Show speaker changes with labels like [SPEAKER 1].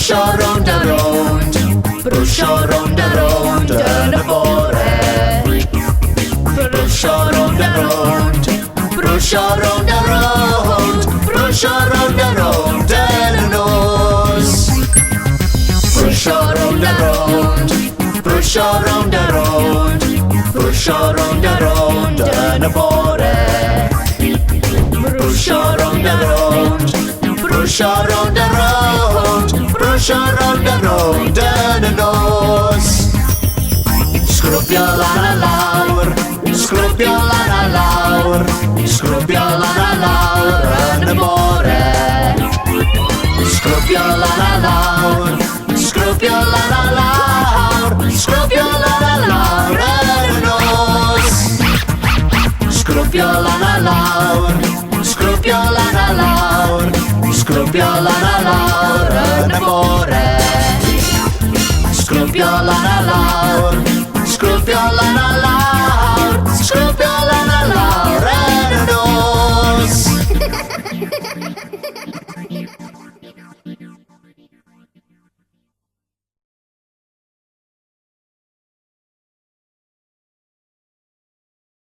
[SPEAKER 1] Brwsio rownd a rownd, brwsio rownd a rownd yn y bore. Brwsio rownd a rownd, brwsio rownd a rownd, brwsio rownd a rownd yn y nos. Brwsio rownd a rownd, brwsio rownd a rownd, brwsio rownd a rownd yn y bore. Brwsio rownd a rownd, brwsio rownd a rownd, brwsio rownd a rownd yn y nos. Sgrwbio lan a lawr, sgrwbio lan a lawr, sgrwbio lan a lawr yn y bore. Sgrwbio lan a lawr, sgrwbio lan a lawr, sgrwbio lan a lawr yn y nos. Sgrwbio lan a lawr, sgrwbio lan a lawr, sgrwbio lan a lawr yn y bore. Sgrwbio lan a lawr, sgrwbio lan a lawr.